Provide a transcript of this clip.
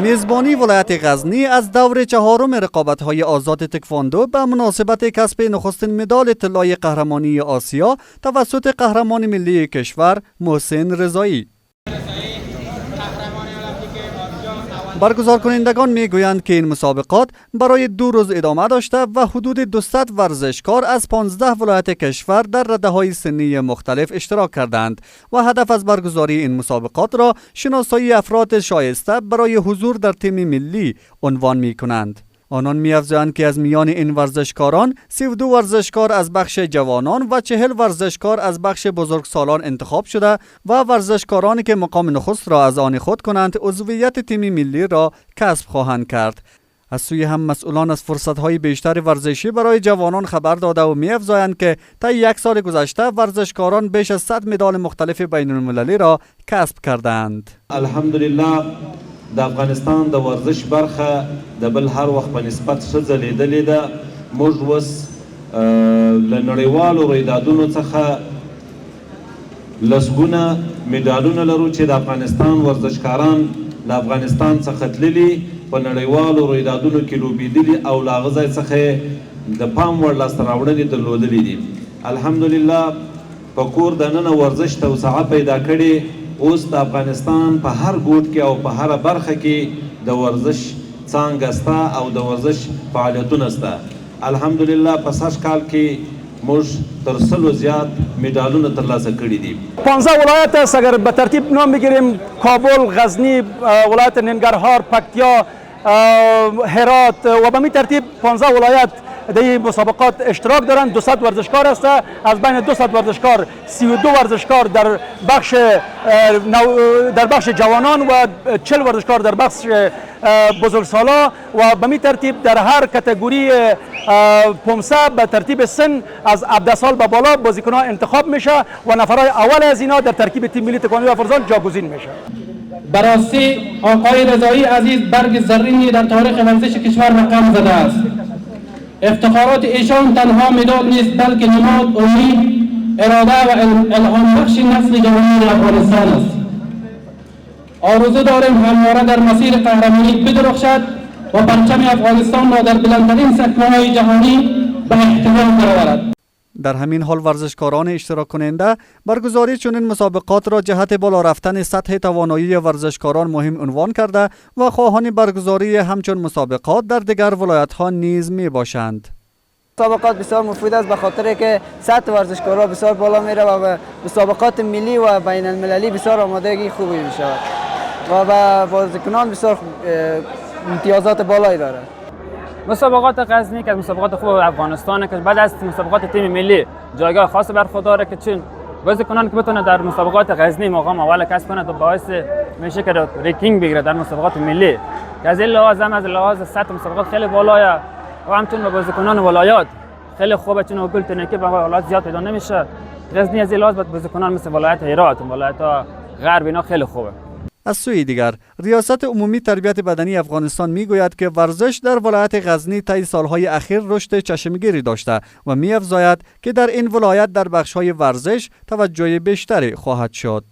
میزبانی ولایت غزنی از دور چهارم رقابت‌های آزاد تکواندو به مناسبت کسب نخستین مدال طلای قهرمانی آسیا توسط قهرمان ملی کشور محسن رضایی. برگزار کنندگان میگویند که این مسابقات برای 2 روز ادامه داشته و حدود 200 ورزشکار از 15 ولایت کشور در رده‌های سنی مختلف اشتراک کردند و هدف از برگزاری این مسابقات را شناسایی افراد شایسته برای حضور در تیم ملی عنوان می‌کنند. آنان می‌افزایند که از میان این ورزشکاران 32 ورزشکار از بخش جوانان و 40 ورزشکار از بخش بزرگسالان انتخاب شده و ورزشکارانی که مقام نخست را از آن خود کنند عضویت تیم ملی را کسب خواهند کرد. از سوی هم مسئولان از فرصت‌های بیشتر ورزشی برای جوانان خبر داده و می‌افزایند که طی 1 سال گذشته ورزشکاران بیش از 100 مدال مختلف بین‌المللی را کسب کردند. الحمدلله د افغانستان د ورزش برخه د بل هر وخت په نسبت ښه ځلېدلې ده. موږ اوس له نړیوالو رویدادونو څخه لسګونه مډالونه لرو چې د افغانستان ورزشکاران له افغانستان څخه تللي په نړیوالو رویدادونو کې لوبېدلي او له هغه ځای څخه د پام وړ لاسته راوړنې درلودلې دي. الحمدلله په کور دننه ورزش توسعه پیدا کړې. اوس د افغانستان په هر ګوټ کې او په هر برخه کې د ورزش څانګه سته او د ورزش فعالیتونه سته. الحمدلله په سږ کال کې موږ تر 100 زیات مډالونه ترلاسه کړي دي. 15 ولایت است. اگر به ترتیب نام بگیریم کابل، غزنی، ولایت ننگرهار، پکتیا، هرات و به این ترتیب 15 ولایت در این مسابقات اشتراک دارند. 200 ورزشکار است. از بین 200 ورزشکار 32 ورزشکار در بخش جوانان و 40 ورزشکار در بخش بزرگسالا و به این ترتیب در هر کاتگوری 500 به ترتیب سن از 17 سال به بالا بازیکنان انتخاب میشه و نفرای اول از اینا در ترکیب تیم ملی تکواندو افرزان جاگزین میشه. براستی آقای رضایی عزیز برگ زرینی در تاریخ ورزش کشور رقم زده است. افتخارات ایشان تنها مدال نیست بلکه نماد امید، اراده و الهام بخش نسل جوانان افغانستان است. آرزو داریم همواره در مسیر قهرمانی بدرخشد و پرچم افغانستان را در بلندترین سطح‌های جهانی به احترام درآورد. در همین حال ورزشکاران اشتراک کننده برگزاری چنین مسابقات را جهت بالا رفتن سطح توانایی ورزشکاران مهم عنوان کرده و خواهان برگزاری همچون مسابقات در دیگر ولایت‌ها نیز میباشند. مسابقات بسیار مفید است به خاطر که سطح ورزشکاران بسیار بالا میره و به مسابقات ملی و بین المللی بسیار آمادگی خوبی میشود و به بازیکنان بسیار امتیازات بالایی داره. مسابقات غزنی که مسابقات خوب افغانستان که بعد از مسابقات تیم ملی جایگاه خاص برخورداره که چون بازیکنان که بتونه در مسابقات غزنی مقام اول کسب کنه و باعث میشه که رینکینگ بگیره در مسابقات ملی که از این لحاظ هم از لحاظ سطح مسابقات خیلی بالایه و همچنین به بازیکنان ولایات خیلی خوبه چون گل تنکی به ولایات زیاد پیدا نمیشه. غزنی از این لحاظ بازیکنان مثل ولایت هرات و ولایت غرب اینا خیلی خوبه. از سوی دیگر ریاست عمومی تربیت بدنی افغانستان میگوید که ورزش در ولایت غزنی طی سالهای اخیر رشد چشمگیری داشته و می‌افزاید که در این ولایت در بخش‌های ورزش توجه بیشتری خواهد شد.